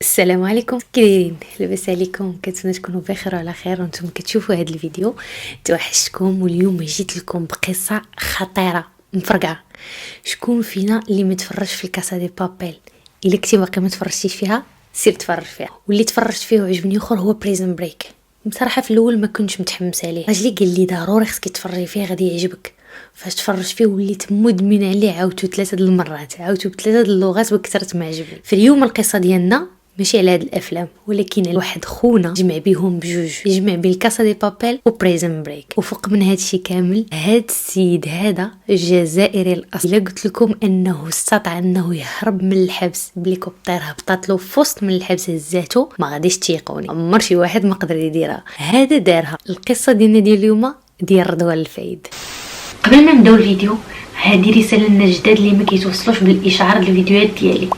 السلام عليكم كيدايرين؟ لاباس عليكم؟ كنتمنى تكونوا بخير وعلى خير وانتم كتشوفوا هذا الفيديو. توحشتكم واليوم جيت لكم بقصه خطيره مفرقعه. شكون فينا اللي ما تفرجش في الكاسا دي بابيل؟ الا كنتي باقي ما تفرجتيش فيها سير تفرج فيها. واللي تفرجت فيه وعجبني اخر هو بريزن بريك. بصراحه في الاول ما كنتش متحمسه عليه، راجلي قال لي ضروري خصك تفرجي فيه غادي يعجبك. فاش تفرجت فيه وليت مدمنه عليه، عاودته 3 المرات، عاودته ب3 اللغات وكثرت ما عجبني. في اليوم القصه ديالنا ماشي على هاد الافلام، ولكن واحد خونا جمع بيهم بجوج، يجمع بين كاسا دي بابيل وبريزن بريك. وفوق من هادشي كامل هاد السيد هذا الجزائري الاصل، الا قلت لكم انه استطاع انه يهرب من الحبس بليكوبتر هبطات له في وسط من الحبس هزاتو، ما غاديش تيقوني، عمر شي واحد ما قدر يديرها. هذا دارها. القصه ديالنا ديال اليوم ديال رضوان الفايد. قبل ما نبداو الفيديو، هذه رساله للناس الجداد اللي ما كيتوصلوش بالاشعار ديال الفيديوهات ديالي.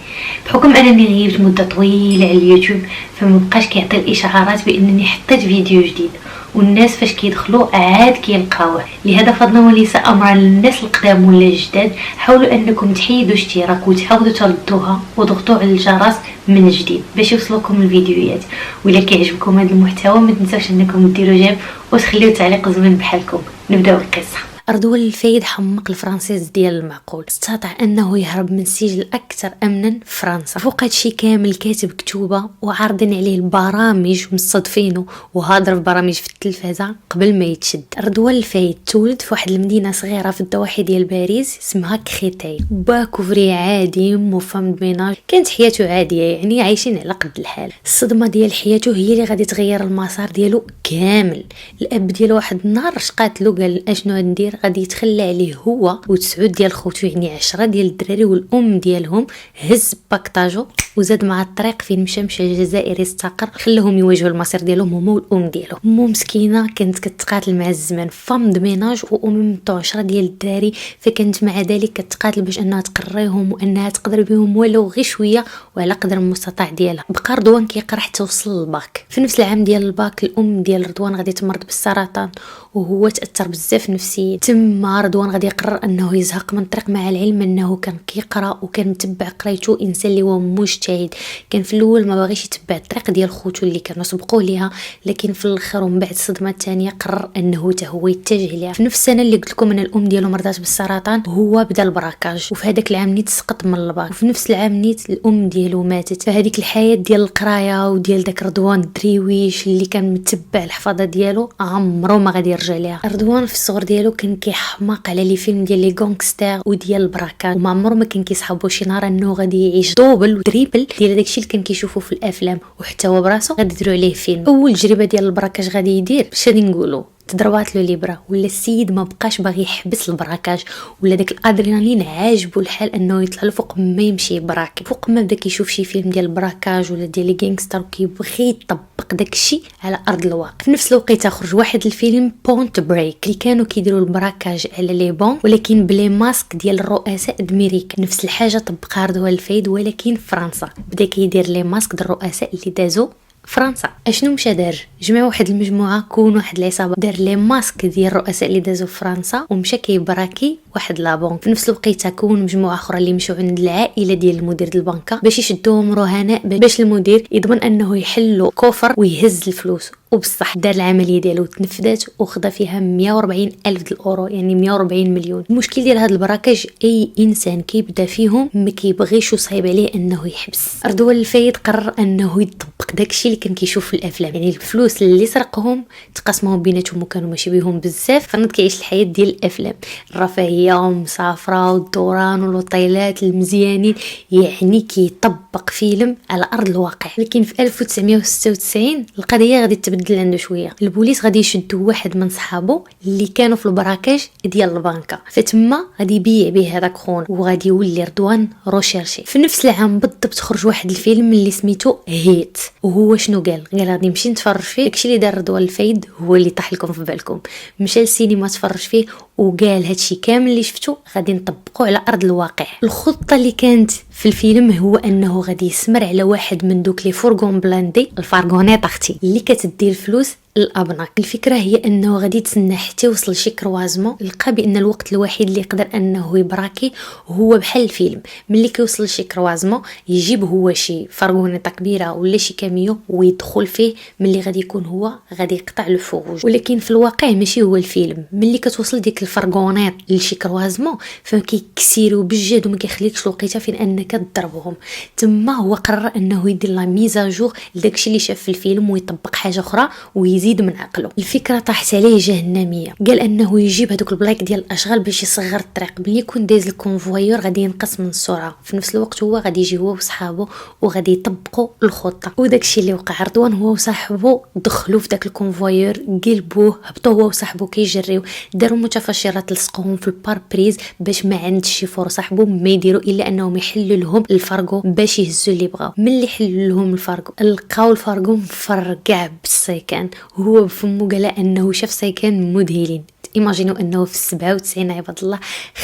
بحكم انني غيبت مده طويله على اليوتيوب فما بقاش كيعطي الاشعارات بانني حطيت فيديو جديد، والناس فاش كيدخلوا عاد كيلقاوه. لهذا فضلا وليس امرا للناس القدام ولا الجداد، حاولوا انكم تحيدوا اشتراك وتعاودوا تردوها وضغطوا على الجرس من جديد باش يوصلوكم الفيديوهات. وإلا كيعجبكم هذا المحتوى ما تنساوش انكم ديروا جيم وتخليو تعليق زوين بحالكم. نبداو القصه. رضوان الفايد حمق الفرنسيز ديال المعقول، استطاع انه يهرب من السجن الاكثر امنا في فرنسا. فوق هادشي كامل كاتب كتوبه وعارضين عليه البرامج ومستضفينه وهاضر في برامج في التلفازه قبل ما يتشد. رضوان الفايد تولد في واحد المدينه صغيره في الضواحي ديال باريس اسمها كريتاي. با كوفري عادي مفهم بيناج، كانت حياته عاديه، يعني عايشين على قد الحال. الصدمه ديال حياته هي اللي غادي تغير المسار ديالو كامل. الاب ديالو واحد النهار قاتلو قال اشنو ندير، غادي يتخلى عليه هو و9 ديال خوتو، يعني 10 ديال الدراري، والام ديالهم هز باكطاجو وزاد مع الطريق فين مشى الجزائري استقر، خلاهم يواجهوا المصير ديالهم هما والام ديالو. امو مسكينه كانت كتقاتل مع الزمان، فام دميناج واممتو 10 ديال الدراري، فكانت مع ذلك كتقاتل باش انها تقريهم وانها تقدر بهم ولو غير شويه وعلى قدر المستطاع ديالها. بقى رضوان كيقرا حتى وصل للباك. في نفس العام ديال الباك الام ديال رضوان غادي تمرض بالسرطان وهو تاثر بزاف نفسيا. تما رضوان غادي يقرر انه يزهق من الطريق، مع العلم انه كان كيقرا وكان متبع قرايته، انسان اللي هو مجتهد. كان في الاول ما باغيش يتبع الطريق ديال خوتو اللي كانوا سبقوه ليها، لكن في الاخر ومن بعد الصدمه الثانيه قرر انه حتى هو يتجه ليها. في نفس السنه اللي قلت لكم ان الام ديالو مرضات بالسرطان هو بدا البراكاج، وفي هذاك العام نيت سقط من الباك، وفي نفس العام نيت الام ديالو ماتت. فهذيك الحياه ديال القرايه وديال داك رضوان الدريويش اللي كان متبع الحفاظه ديالو عمره ما غادي يرجع ليها. رضوان في الصغر ديالو كان كيحماق على لي فيلم ديال لي غونغستر وديال البراكاج، وما عمره ما كان كيصحابو شي نهار انه غادي يعيش دوبل ودريبل ديال داكشي اللي كان كيشوفو في الافلام، وحتى هو براسو غادي يديروا عليه فيلم. اول تجربه ديال البراكاج غادي يدير باش غادي نقولوا تضربات له ليبرا، ولا السيد ما بقاش باغي يحبس البراكاج، ولا داك الادرينالين عاجبو الحال انه يطلع له فوق ما يمشي براكي. فوق ما بدا كيشوف شي فيلم ديال البراكاج ولا ديال لي غانغستر وكيبغي يطبق داكشي على ارض الواقع. في نفس الوقت خرج واحد الفيلم بونت بريك اللي كانوا كيديروا البراكاج على لي بون ولكن بلي ماسك ديال الرؤساء الامريكان. نفس الحاجه طبقها رضوان الفايد ولكن في فرنسا، بدا كيدير لي ماسك ديال الرؤساء اللي دازو فرنسا. اشنو مشى دار؟ جمع واحد المجموعه، كون واحد العصابه، دار لي ماسك ديال الرؤساء اللي دازو فرنسا ومشى كيبراكي واحد لابون. في نفس الوقت كون مجموعه اخرى اللي مشاو عند العائله ديال المدير البنكه باش يشدوهم رهناء، باش المدير يضمن انه يحلوا كفر ويهز الفلوس. وبصح دار العمليه ديالو تنفذات وخدا فيها 140 الف الاورو، يعني 140 مليون. المشكل ديال هاد البراكاج اي انسان كيبدا فيهم ما كيبغيش وصايب عليه انه يحبس. رضوان الفايد قرر انه يطبق داكشي اللي كان كيشوف في الافلام، يعني الفلوس اللي سرقهم تقسمهم بيناتهم وكانوا ماشي بيهم بزاف، فنط كيعيش الحياه ديال الافلام، الرفاهيه ومسافره والدوران والوطيلات المزيانين، يعني كيطبق فيلم على ارض الواقع. لكن في 1996 القضيه غادي تبدل عنده شويه. البوليس غادي يشدوا واحد من صحابه اللي كانوا في البراكاج ديال البنكه، فتما غادي يبيع به هذاك خون وغادي يولي رضوان روشيرشي. في نفس العام بالضبط خرج واحد الفيلم اللي سميتو هيت، وهو شنو قال غادي نمشي نتفرج فيه. داكشي اللي دار رضوان الفايد هو اللي طاح لكم في بالكم، مشى للسينما تفرج فيه وقال هادشي كامل اللي شفتو غادي نطبقوه على ارض الواقع. الخطه اللي كانت في الفيلم هو انه غادي يسمر على واحد من دوك لي فورغون بلاندي، الفارغونيط اختي اللي كتدي الفلوس الابناء. الفكره هي انه غادي يتسنى حتى يوصل شي كروازمون، لقى بان الوقت الوحيد اللي يقدر انه يبراكي هو بحال الفيلم، ملي كيوصل شي كروازمون يجيب هو شي فرغونيطه كبيره ولا شي كاميو ويدخل فيه، ملي غادي يكون هو غادي يقطع الفروج. ولكن في الواقع ماشي هو الفيلم، ملي كتوصل ديك الفرغونيط لشي كروازمون فكيكسيرو بالجهد وما كيخليكش الوقيته فين انك تضربهم. تما هو قرر انه يدير لا ميزاجور لداكشي اللي شاف في الفيلم ويطبق حاجه اخرى ويزيد من عقله. الفكره طاحت عليه جهنميه، قال انه يجيب هذوك البلايك ديال الاشغال باش يصغر الطريق، ملي يكون دايز الكونفويور غادي ينقص من السرعه، في نفس الوقت هو غادي يجي هو وصحابه وغادي يطبقوا الخطه. وداكشي اللي وقع. رضوان هو وصاحبه دخلوا في داك الكونفويور، قلبوه، هبطوا هو وصاحبه كيجريو، داروا متفجرات لصقوهم في الباربريز باش ما عندش شي فرصه صاحبه ما يديروا الا انهم يحلوا لهم الفارغو باش يهزوا اللي بغاو. ملي حلوا لهم الفارغو لقاو الفارغو مفرقع بالسيكان، هو بفمو قال انه شاف سيكان مذهلين. ايماجينوا انه في 97 عباد الله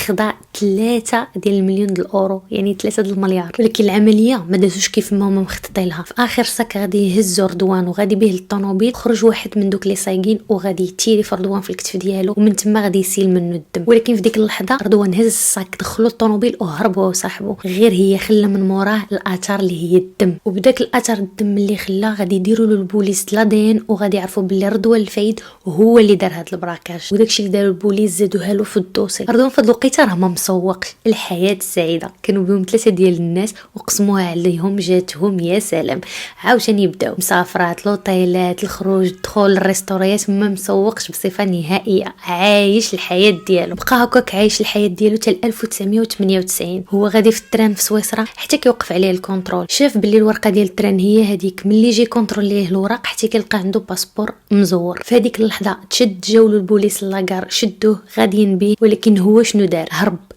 خدا 3 ديال المليون ديال الاورو، يعني 3 ديال المليار، ولكن العمليه ما دازوش كيف ما هما مخططين لها. في اخر ساك غادي يهز رضوان وغادي به للطوموبيل، خرج واحد من دوك لي سايقين وغادي يتيري في رضوان في الكتف ديالو، ومن تما غادي يسيل منه الدم. ولكن في ديك اللحظه رضوان هز الساك، دخلوا الطوموبيل وهرب هو وصاحبه، غير هي خلى من موراه الاثار اللي هي الدم. وبداك الاثر الدم اللي خلاه غادي يديروا له البوليس لادين وغادي يعرفوا باللي رضوان الفايد هو اللي دار هذا البراكاج. وداكشي اللي داروا البوليس زادوها له في الدوسي. رضوان في هاد الوقيته راه ما مسوقش الحياه السعيده، كانوا بهم 3 ديال الناس وقسموها عليهم، جاتهم يا سلام. عاوتاني يبداو مسافرات، لوطيلات، الخروج، دخول الريستوريات، ما مسوقش بصفه نهائيه، عايش الحياه ديالو. بقى هكاك عايش الحياه ديالو حتى 1998. هو غادي في التران في سويسرا حتى كيوقف عليه الكونترول، شاف باللي الورقه ديال التران هي هذيك، ملي يجي كونتروليه الوراق حتى كيلقى عنده باسبور مزور. في هذيك اللحظه تشد جاولو البوليس لاكار، شدوه غاديين به، ولكن هو شنو دار؟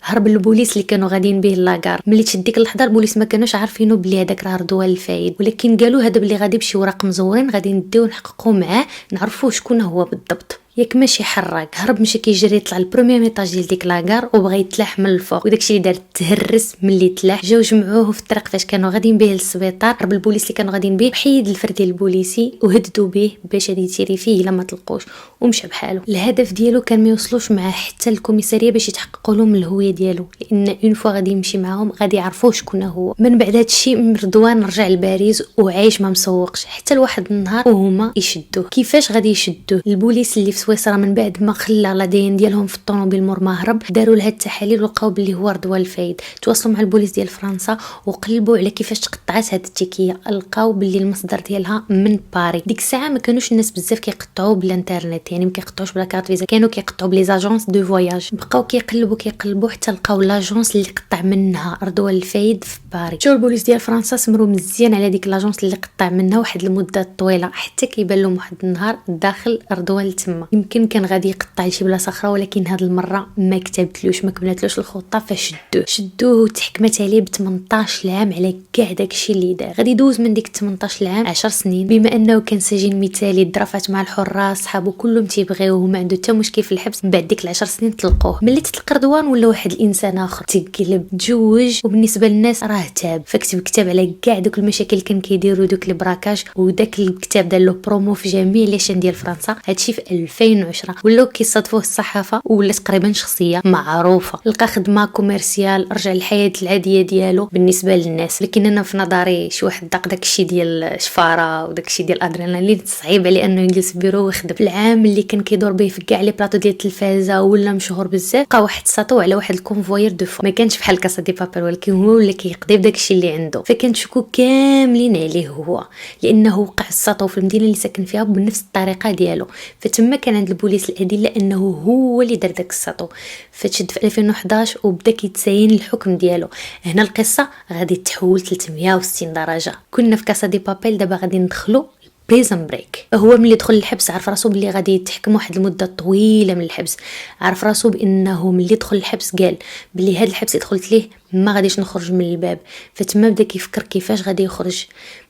هرب البوليس اللي كانوا غاديين به لاكار. ملي تشد ديك اللحظه البوليس ما كانوش عارفينه بلي هذاك راه رضوان الفايد، ولكن قالوا هذا بلي غادي بشي وراق مزورين غادي نديو نحققوا معاه نعرفوا شكون هو بالضبط. ياك ماشي حراق، هرب مشى كيجري يطلع البروميير ميطاج ديال ديك لاكار وبغى يتلاح من الفوق، وداكشي اللي دار تهرس ملي تلاح. جاو جمعوه في الطريق فاش كانوا غاديين به للسبيطار، هرب البوليس اللي كانوا غاديين به، حيد الفرد ديال البوليسي وهددوا به باش غادي يتيري فيه الا ما تلقوش، ومشى بحاله. الهدف ديالو كان ما يوصلوش معاه حتى الكوميساريه باش يتحققوا لهم الهويه ديالو، لان اون فوا غادي يمشي معاهم غادي يعرفوا شكون هو. من بعد هادشي رضوان رجع لباريس وعايش ما مسوقش حتى لواحد النهار وهما يشدوه. كيفاش غادي يشدوه؟ البوليس اللي في سويسرا من بعد ما خلى لادين ديالهم في الطوموبيل مور ما هرب، داروا لها التحاليل ولقاو باللي هو رضوان الفايد. تواصلوا مع البوليس ديال فرنسا وقلبوا على كيفاش تقطعات هاد التيكيه، لقاو باللي المصدر ديالها من باري. ديك الساعه ما كانوش الناس بزاف كيقطعوا بالانترنت، يعني ما كيقطعوش بلا كارت فيزا، كانوا كيقطعوا بلي زاجونس دو فواياج. بقاو كيقلبوا حتى لقاو لاجونس اللي قطع منها رضوان الفايد في باري. شو البوليس ديال فرنسا سمروا مزيان على ديك لاجونس اللي قطع منها واحد المده طويله، حتى كيبان لهم واحد النهار داخل رضوان لتما. يمكن كان غادي يقطع لشي بلاصه اخرى، ولكن هاد المره ما كتبتلوش، ما كملتلوش الخطه، فشدوه وتحكمت عليه ب 18 عام على كاع داكشي اللي دار. غادي يدوز من ديك 18 عام 10 سنين، بما انه كان سجين مثالي، درافات مع الحراس، صحابو كلهم تيبغيوه وما عنده حتى مشكل في الحبس. بعد ديك 10 سنين طلقوه. ملي تطلق رضوان ولا واحد الانسان اخر، تقلب، تزوج، وبالنسبه للناس راه تاب، فكتب كتاب على كاع دوك المشاكل اللي كان كيديروا دوك البراكاج، وداك الكتاب دار له برومو في جميع لي شان ديال فرنسا. هادشي في 2010. ولاو كيصادفوه الصحافه ولا تقريبا شخصيه معروفه، لقى خدمه كوميرسيال، رجع للحياه العاديه ديالو بالنسبه للناس. لكن انا في نظري شي واحد داكشي ديال الشفاره وداكشي ديال الادرينالين صعيب عليه انه يجلس في بيرو ويخدم. العام اللي كان كيدور به في كاع لي بلاطو ديال التلفازه ولا مشهور بزاف، لقى واحد ساطو على واحد الكونفوير دو فو، ما كانش بحال كاسا دي بابيل، ولكن هو ولا كيقضي بداكشي اللي عنده. فكنشكو كاملين عليه هو، لانه وقع الساطو في المدينه اللي ساكن فيها بنفس الطريقه ديالو. فتما كان عند البوليس الادله انه هو اللي دار داك الساطو. فتشد في 2011 وبدا كيتساين الحكم ديالو. هنا القصه غادي تحول 360 درجه. كنا في كاسا دي بابيل، دابا غادي ندخلو بريزن بريك. هو ملي دخل الحبس عرف راسو بلي غادي يتحكم واحد المده طويله من الحبس، عرف راسو بانه ملي دخل الحبس قال بلي هاد الحبس دخلت ليه ما غاديش نخرج من الباب. فتما بدا كيفكر كيفاش غادي يخرج.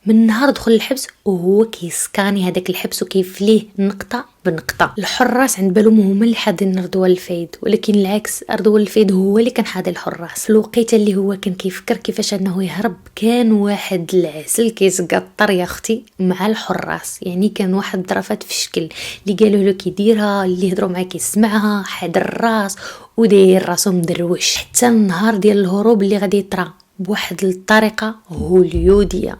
من نهار دخل الحبس وهو كيسكاني هذاك الحبس وكيفليه نقطه بنقطه. الحراس عند بالهم هما اللي حاضرين رضوان الفايد، ولكن العكس، رضوان الفايد هو اللي كان حاضر الحراس. في الوقيته اللي هو كان كيفكر كيفاش انه يهرب، كان واحد العسل كيتقطر يا اختي مع الحراس. يعني كان واحد الظرافات في الشكل اللي قالوا له كيديرها، اللي هضروا معاه كيسمعها، حاد الراس وداير راسو مدروش. حتى النهار ديال الهروب اللي غادي يطرا بواحد الطريقه هوليوديه.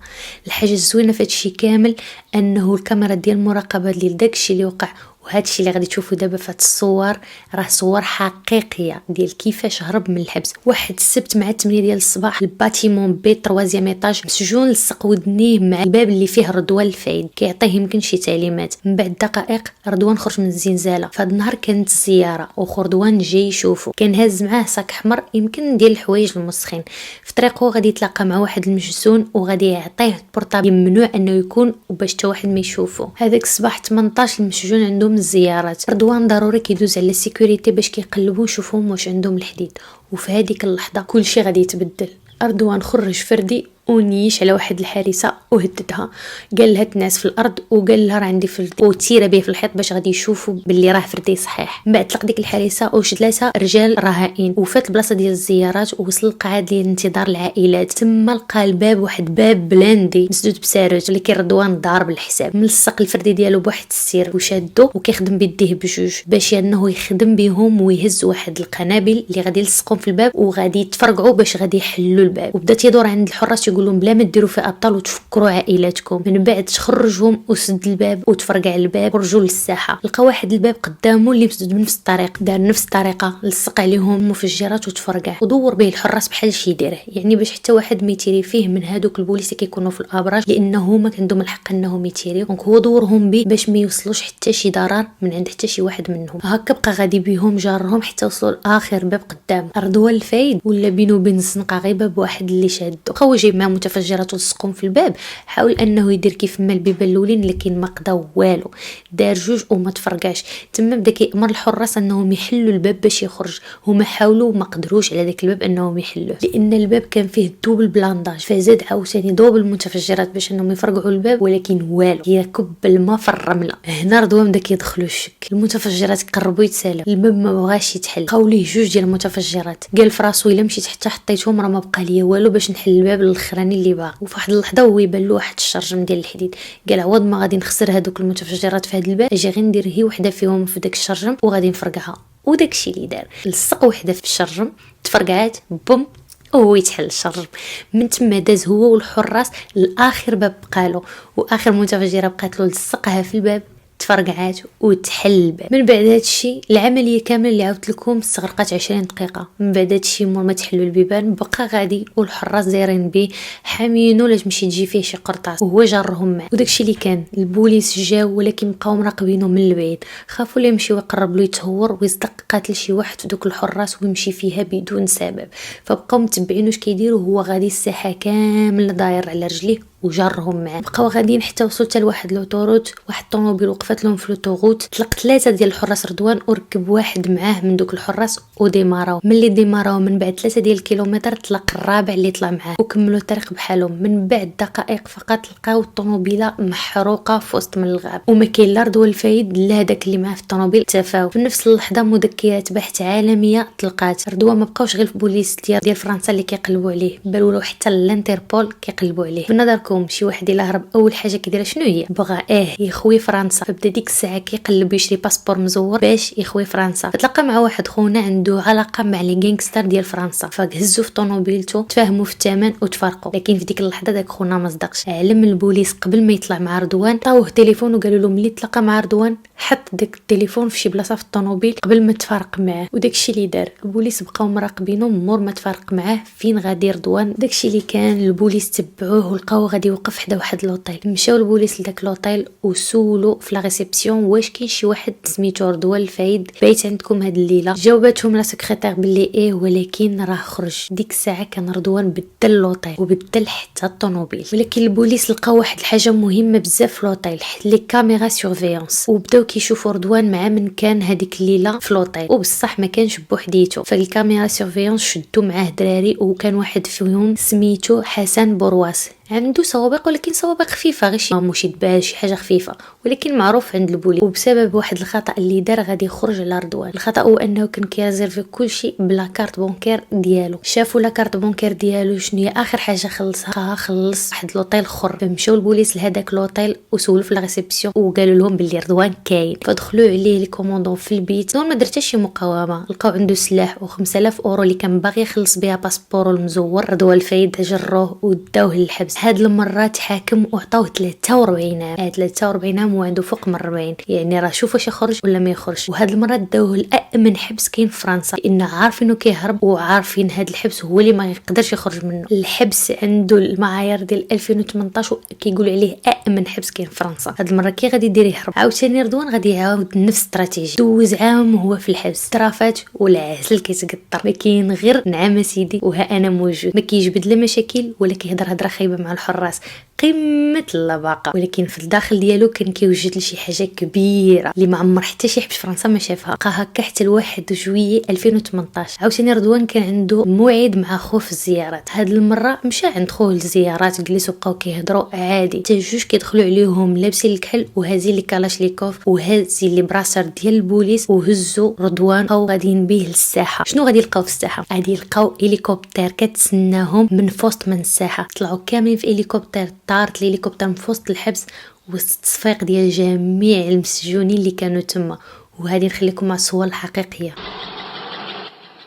الحاجه الزوينه في هادشي كامل انه الكاميرا ديال المراقبه ديال داكشي اللي وقع وهادشي اللي غادي تشوفوا دابا في هاد الصور راه صور حقيقيه ديال كيفاش هرب من الحبس. واحد السبت مع 8 ديال الصباح الباتيمون بي 3 ايطاج مسجون لصق ودنيه مع الباب اللي فيه رضوان الفايد كيعطيه يمكن شي تعليمات. من بعد دقائق رضوان خرج من الزنزانه. فهاد النهار كانت الزياره وخردوان جاي يشوفه، كان هاز معاه صاك احمر يمكن ديال الحوايج المسخين. في طريقه غادي يتلاقى مع واحد المجسون وغادي يعطيه البورطابل ممنوع انه يكون وباش حتى واحد ما يشوفه. هذاك الصباح 18 المسجون عندهم الزيارات. رضوان ضروري كيدوز على السيكوريتي باش كيقلبوا يشوفوهم واش عندهم الحديد. وفي هذيك اللحظه كلشي غادي يتبدل. رضوان خرج فردي ونيش على واحد الحارسه وهددها، قال لها تناس في الارض وقال لها راه عندي فردي، وتيره به في الحيط باش غادي يشوفوا باللي راه فردي صحيح. من بعد طلق ديك الحارسه وشد 3 رجال رهائن وفات البلاصه ديال الزيارات ووصل القاعه ديال انتظار العائلات. تما لقى الباب واحد باب بلاندي مسدود بساروج اللي كان رضوان ضارب الحساب. ملصق الفردي ديالو بواحد السير وشادو وكيخدم بيديه بجوج باش انه يخدم بهم ويهز واحد القنابل اللي غادي يلصقهم في الباب وغادي يتفرقعوا باش غادي يحلوا الباب. وبدا تيدور عند الحراس يقول لهم بلا ما ديروا في ابطال وتفكروا عائلاتكم. من بعد خرجهم وسد الباب وتفرقع الباب ورجوا للساحه. لقى واحد الباب قدامه اللي مسدود بنفس الطريق، دار نفس الطريقه، لصق عليهم مفجرات وتفرقع ودور به الحراس بحال شي يديره، يعني باش حتى واحد ما يتيري فيه من هذوك البوليس اللي كيكونوا في الابراج، لانه ما عندهم الحق انهم يتيريو. دونك هو دورهم به باش ما يوصلوش حتى شي ضرر من عند حتى شي واحد منهم. هكا بقى غادي بيهم جارهم حتى وصلوا لاخر باب قدام. رضوان الفايد ولا بينو وبين الزنقه غير باب واحد اللي شادو. بقاو جايب معاه متفجرات ولصقهم في الباب. حاول انه يدير كيف ما البيبان الاولين لكن ما قدا والو، دار جوج وما تفرقاش. تما بدا كيامر الحراس انهم يحلوا الباب باش يخرج. هما حاولوا وما قدروش على داك الباب انهم يحلوه لان الباب كان فيه دوبل بلانداج، فزاد عاوتاني دوبل المتفجرات باش انهم يفرقعوا الباب ولكن والو، يكب الماء في الرمله. هنا رضوان بدا كيدخلوا الشك. المتفجرات قربوا يتسالوا، الباب ما بغاش يتحل. بقاو ليه جوج ديال المتفجرات. قال في راسو الا مشيت حتى حطيتهم راه ما بقى ليا والو باش نحل الباب الاخراني اللي باغي. وفي واحد اللحظه هو يبان له واحد الشرجم ديال الحديد. قال عوض ما غادي نخسر هذوك المتفجرات في هذا الباب، اجي غير ندير هي وحده فيهم في داك الشرجم وغادي نفرقعها. وداكشي اللي دار، لصق وحده في الشرجم تفرقعات بوم وهو يتحل الشرجم. من تما داز هو والحراس لاخر باب بقالو، واخر متفجره بقات له لصقها في الباب تفرقعات وتحل الباب. من بعد هادشي العمليه كامله اللي عاودت لكم استغرقت 20 دقيقه. من بعد هادشي مور ما تحلوا البيبان بقى غادي والحراس دايرين به حامينو لا تمشي تجي فيه شي قرطاس وهو جارهم معاه. وداكشي اللي كان البوليس جاو ولكن بقاو مراقبينه من البعيد، خافوا لا يمشي ويقرب له يتهور ويصدق قاتل شي واحد في دوك الحراس ويمشي فيها بدون سبب. فبقاو متبعين واش كيدير وهو غادي الساحه كامله داير على رجليه وجرهم معاه. بقاو غاديين حتى وصلت لواحد لوطوروت، واحد الطوموبيل وقفت لهم في لوطوروت. طلق 3 ديال الحراس رضوان وركب واحد معاه من دوك الحراس وديماراو. ملي ديماراو من بعد 3 ديال الكيلومتر طلق الرابع اللي طلع معاه وكملوا الطريق بحالهم. من بعد دقائق فقط لقاو الطوموبيله محروقه في وسط من الغاب وما كاين لا رضوان الفايد لا هذاك اللي معاه في الطوموبيل تفاو. في نفس اللحظه مذكرات بحث عالميه طلقات. رضوان ما بقاوش غير في بوليس ديال فرنسا اللي كيقلبوا عليه، بل ولاو حتى الانتربول كيقلبوا عليه. بنظركم شي واحد الا هرب اول حاجه كيديرها شنو هي؟ بغى يخوي فرنسا. فبدا ديك الساعه كيقلب يشري باسبور مزور باش يخوي فرنسا. فتلقى مع واحد خونا عنده علاقه مع لي غانغستر ديال فرنسا، فهزو في طوموبيلته تفاهموا في الثمن وتفرقوا. لكن في ديك اللحظه داك خونا ما صدقش، علم البوليس قبل ما يطلع مع رضوان عطاوه تليفون وقالوا له ملي تلقى مع رضوان حط داك التليفون في شي بلاصه في الطوموبيل قبل ما تفارق معاه. وداكشي اللي دار. البوليس بقاو مراقبينه مور ما تفارق معاه فين غادي رضوان. داكشي اللي كان البوليس تبعوه ولقاوه غادي يوقف حدا واحد لوطيل. مشاو البوليس لداك لوطيل وسولوا في لا ريسبسيون واش كاين شي واحد سميتو رضوان الفايد بايت عندكم هاد الليله. جاوباتهم لا سكرتير باللي ولكن راه خرج. ديك الساعه كان رضوان بدل لوطيل وبدل حتى الطوموبيل. ولكن البوليس لقاو واحد الحاجه مهمه بزاف في لوطيل، لي كاميرا سورفيونس، وبداو كيشوفوا رضوان مع من كان هذيك الليله في لوطيل، وبصح ما كانش بوحديته. فالكاميرا سيرفيونس شدوا معاه دراري، وكان واحد فيهم سميتو حسن بورواس، عنده سوابق ولكن سوابق خفيفه، غير شي مشي دبال شي حاجه خفيفه، ولكن معروف عند البوليس. وبسبب واحد الخطا اللي دار غادي يخرج على رضوان. الخطا هو انه كان كيريزيرفي كلشي بلا كارت بونكير ديالو. شافوا لا كارت بونكير ديالو شنو هي اخر حاجه خلصها، خلص واحد لوطيل اخر. فمشاو البوليس لهداك لوطيل وسولوا في لا ريسبسيون وقالوا لهم باللي رضوان كاين. فدخلوا عليه لي كوموندون في البيت، دون ما درت شي مقاومه، لقاو عنده سلاح و5000 اورو اللي كان باغي يخلص بها باسبورو المزور. رضوان الفايد جروه وداوه للحبس. هاد المره تحاكم وعطاوه 43 عام. 43 عام وعنده فوق من 40، يعني راه شوف واش يخرج ولا ما يخرجش. وهاد المره داوه لأمن حبس كاين في فرنسا، لان عارفينه كيهرب وعارفين هاد الحبس هو اللي ما يقدرش يخرج منه. الحبس عنده المعايير ديال 2018 كيقولوا عليه أمن حبس كاين في فرنسا. هاد المره كي غادي يدير يهرب. عاوتاني رضوان غادي يعاود نفس استراتيجي، دوز عام وهو في الحبس، ترافات والعسل كيتقطر، ما كاين غير نعم سيدي وها انا موجود. ما كيجبد لا مشاكل ولا كيهضر هضره خايبه مع الحراس، قمه اللباقه. ولكن في الداخل ديالو كان كيوجد لشي حاجه كبيره اللي ما عمر حتى شي حبس فرنسا ما شافها. بقى هكا حتى ل1 جويي 2018. عاوتاني رضوان كان عنده موعد مع خوه في الزيارات. هاد المره مشى عند خوه للزيارات، جلسوا بقاو كيهضروا عادي، حتى جوج كيدخلوا عليهم لابسين الكحل وهازين لي كالاشنيكوف وهازين لي براسر ديال البوليس، وهزوا رضوان او غاديين بيه للساحه. شنو غادي يلقاو في الساحه؟ غادي يلقاو هليكوبتر كتسناهم من فوسط من الساحه. طلعوا كاملين في هليكوبتر، طارت الهليكوبتر من فوسط الحبس وسط التصفيق ديال جميع المسجونين اللي كانوا تما. وهذه نخليكم مع الصور الحقيقيه.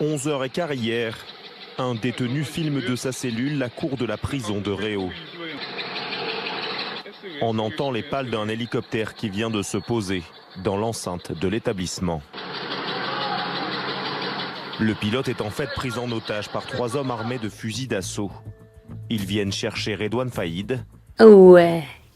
11h15 hier, un détenu filme de sa cellule la cour de la prison de Réau. On entend les pales d'un hélicoptère qui vient de se poser dans l'enceinte de l'établissement. Le pilote est en fait pris en otage par 3 hommes armés de fusils d'assaut. Ils viennent chercher Redouane Faïd.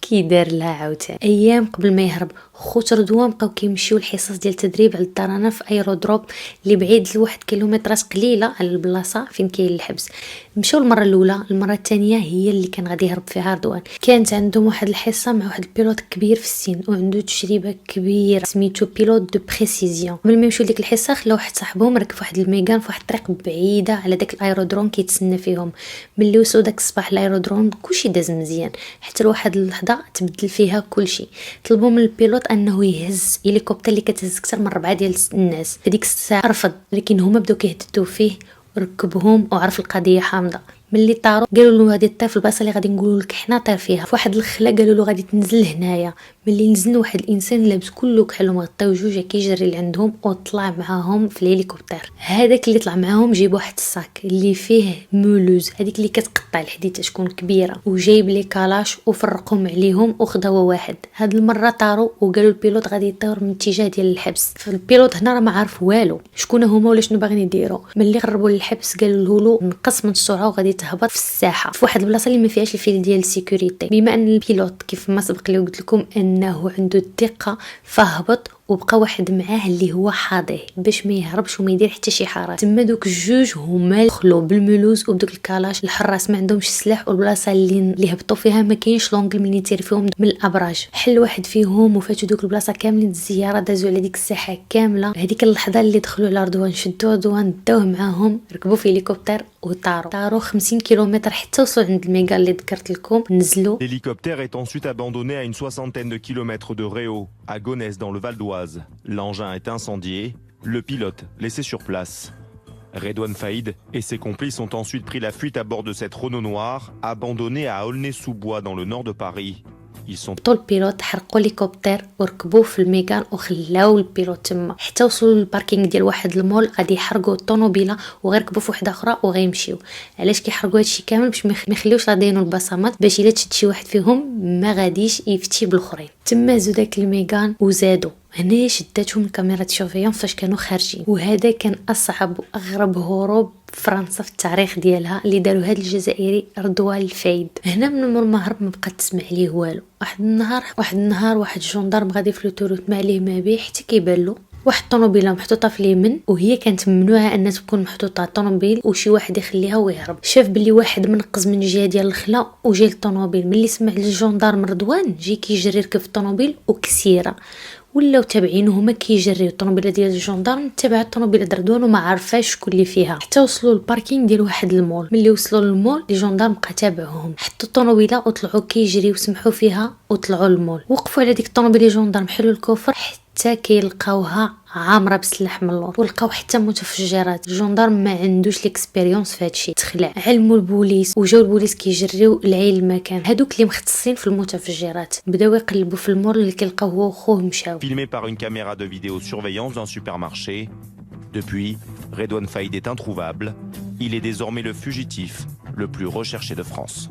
كي دار لها عاوتاني. ايام قبل ما يهرب خوت رضوان بقاو كيمشيو الحصص ديال التدريب على الدرانه في ايرودروب اللي بعيد لواحد كيلومترات قليله على البلاصه فين كاين الحبس. مشاو المره الاولى، المره الثانيه هي اللي كان غادي يهرب فيها رضوان. كانت عندهم واحد الحصه مع واحد البيلوت كبير في السن وعنده تجربه كبيره سميتو بيلوت دو بريسيزيون. قبل ما يمشيو لديك الحصه خلاو واحد صاحبهم ركب واحد الميغان في واحد الطريق بعيده على داك الايرودروم كيتسنى فيهم. ملي وصلوا داك الصباح الايرودروم كلشي داز مزيان، حتى لواحد اللحظه تبدل فيها كلشي. طلبوا من البيلوت انه يهز هليكوبتر اللي كتهز اكثر من 4 ديال الناس. هذيك الساعه رفض، لكن هما بداو كيهددوا فيه وركبهم وعرف القضيه حامضه. ملي طاروا قالوا له هذه الطير في البلاصه اللي غادي نقولوا لك حنا طير فيها. في واحد الخلا قالوا له غادي تنزل هنايا. ملي نزل واحد الانسان لابس كله كحل ومغطي وجوجه كيجري لعندهم وطلع معاهم في الهليكوبتر. هذاك اللي طلع معاهم جيب واحد الصاك اللي فيه مولوز، هذيك اللي كتقطع الحديد تكون كبيره، وجايب لي كالاش وفرقهم عليهم وخداو واحد. هاد المره طاروا وقالوا البيلوت غادي يطير من اتجاه ديال الحبس. فالبيلوت هنا راه ما عارف والو شكون هما ولا شنو باغيين يديروا. ملي قربوا للحبس قالوا له نقص من السرعه وغادي تهبط في الساحه في واحد البلاصه اللي ما فيهاش الفيل ديال السيكوريتي. بما ان البيلوت كيف ما سبق لي قلت لكم انه عنده الدقه فهبط وبقى واحد معاه اللي هو حاضيه باش ما يهربش وما يدير حتى شي حركه. تما دوك الجوج هما دخلوا بالملوز وبدوك الكالاش. الحراس ما عندهمش سلاح والبلاصه اللي هبطوا فيها ما كاينش لونغل من يطير فيهم من الابراج. حل واحد فيهم وفاتوا دوك البلاصه كاملين الزياره، دازوا على ديك الساحه كامله. هذيك اللحظه اللي دخلوا على رضوان شدوا رضوان داوه معاهم، ركبوا في هليكوبتر وطاروا 50 كيلومتر حتى وصلوا عند الميغا اللي ذكرت لكم. نزلوا. L'hélicoptère est ensuite abandonné à une 60aine de kilomètres de Réau, à Gonesse dans le Val d'Oise. L'engin est incendié, le pilote laissé sur place. Redouane Faïd et ses complices ont ensuite pris la fuite à bord de cette Renault noire, abandonnée à Aulnay-sous-Bois dans le nord de Paris. طول البيلوت حرقوا الهليكوبتر وركبوه في الميغان وخلاو البيلوت تما حتى وصلوا للباركينغ ديال واحد المول. غادي يحرقوا الطوموبيله وغيركبوا في وحده اخرى وغيمشيو. علاش كيحرقوا هادشي كامل؟ باش ما يخليوش رادينو البصمات، باش الا تشد شي واحد فيهم ما غاديش يفتي بالاخرين. تما هزوا داك الميغان وزادوا. هنا شداتهم الكاميرا سيرفيونس فاش كانوا خارجين. وهذا كان اصعب واغرب هروب فرنسا في التاريخ ديالها اللي داروا هذا الجزائري رضوان الفايد. هنا من مور ما هرب ما بقى تسمع ليه والو. واحد النهار واحد جندارم غادي في لوتوروت ما عليه ما بيه حتى كيبان له واحد الطوموبيله محطوطه في اليمين، وهي كانت ممنوعه ان تكون محطوطه الطوموبيل وشي واحد يخليها ويهرب. شاف بلي واحد منقز من الجهه ديال الخلا وجا للطوموبيل. ملي سمع الجندارم رضوان جي كيجري يركب في الطوموبيل وكسيره ولاو تابعينه هما كيجريو الطوموبيله ديال الجندارم، تبع الطوموبيله د رضوان وما عارفاش شكون اللي فيها، حتى وصلوا للباركينغ ديال واحد المول. ملي وصلوا للمول الجندارم بقى تابعوهم، حطوا الطوموبيله وطلعوا كيجريو وسمحوا فيها وطلعوا للمول. وقفوا على ديك الطوموبيله الجندارم حلوا الكفر حتى كيلقاوها عامره بالسلاح من اللور، ولقاو حتى متفجرات. الجندارم ما عندوش ليكسبيريونس في هادشي، تخلع. علموا البوليس وجاو البوليس كيجريو لعين المكان، هادوك اللي مختصين في المتفجرات بداو يقلبوا في المول اللي كيلقاو هو وخوه مشاو. Filmé par une caméra de vidéosurveillance d'un supermarché. Depuis, Redouane Faïd est introuvable. Il est désormais le fugitif le plus recherché de France.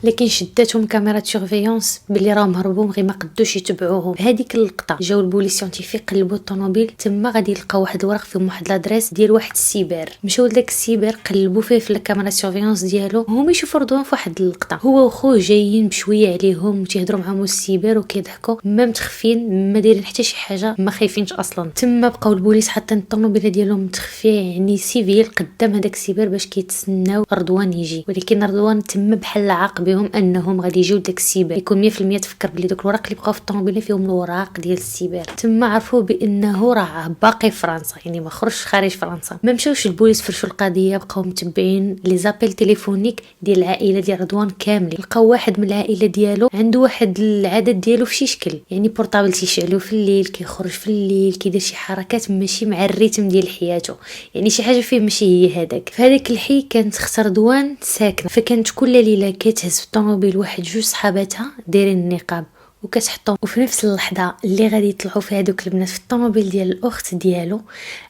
لكن شداتهم كاميرا سورفيونس باللي راهم هربوا غير ما قدوش يتبعوهم. هذيك اللقطه جاو البوليس سيانتيفيك قلبوا الطوموبيل، تما غادي يلقاو واحد الورق فيه واحد لادريس ديال واحد السيبر. مشاو لذاك السيبر قلبوا فيه في الكاميرا سورفيونس ديالو، هما يشوفوا رضوان في واحد اللقطه هو وخوه جايين بشويه عليهم وتيهضروا معاهم السيبر وكيضحكوا، ما متخفين ما دايرين حتى شي حاجه، ما خايفينش اصلا. تما بقاو البوليس حاطين الطوموبيله ديالهم متخفيه يعني سيفيل قدام هذاك السيبر باش كيتسناو رضوان يجي. ولكن رضوان تما بحال عاقب بهم انهم غادي يجيو داك السيبر، يكون 100% تفكر بلي دوك الوراق اللي بقاو في الطوموبيله فيهم الوراق ديال السيبر. تما عرفوا بانه راه باقي في فرنسا، يعني ما خرجش خارج فرنسا. ما مشاوش البوليس فرشوا القضيه، بقاو متبعين لي زابيل تليفونيك ديال العائله ديال رضوان كاملين. لقاو واحد من العائله ديالو عنده واحد العدد ديالو في شي شكل، يعني بورطابل تيشعلو في الليل، كيخرج في الليل، كيدير شي حركات ماشي مع الريتم ديال حياته، يعني شي حاجه فيه ماشي هي هذاك. في هذاك الحي كانت اخت رضوان ساكنه، فكانت كل ليله كتهز في الطوموبيل واحد جوج صحاباتها دايرين النقاب وكتحطهم. وفي نفس اللحظه اللي غادي يطلعوا فيها دوك البنات في الطوموبيل ديال الاخت ديالو،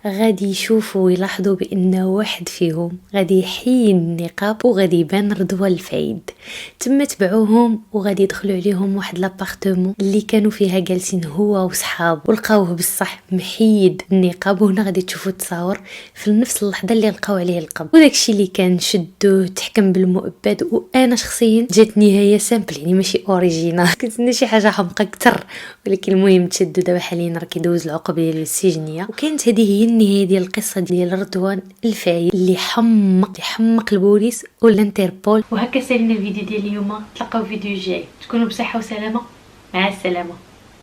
غادي يشوفوا ويلاحظوا بان واحد فيهم غادي يحيي النقاب وغادي يبان رضوان الفايد. تما تبعوهم وغادي يدخلوا عليهم واحد لابارتمون اللي كانوا فيها جالسين هو وصحابه، ولقاوه بصح محيد النقاب. وهنا غادي تشوفوا التصاور في نفس اللحظه اللي لقاو عليه القبض. وداكشي اللي كان شدوه تحكم بالمؤبد. وانا شخصيا جاتني نهايه سامبل، يعني ماشي اوريجينال، كنت شي حاجه حمقى اكثر، ولكن المهم تشدوا دابا حاليا راه كيدوز العقوبه ديال السجنيه. وكانت هذه هي النهايه ديال القصه ديال رضوان الفايد اللي حمق البوليس والانتربول. وهكا سالينا الفيديو ديال اليوم، نتلاقاو في فيديو جاي، تكونوا بصحه وسلامه، مع السلامه.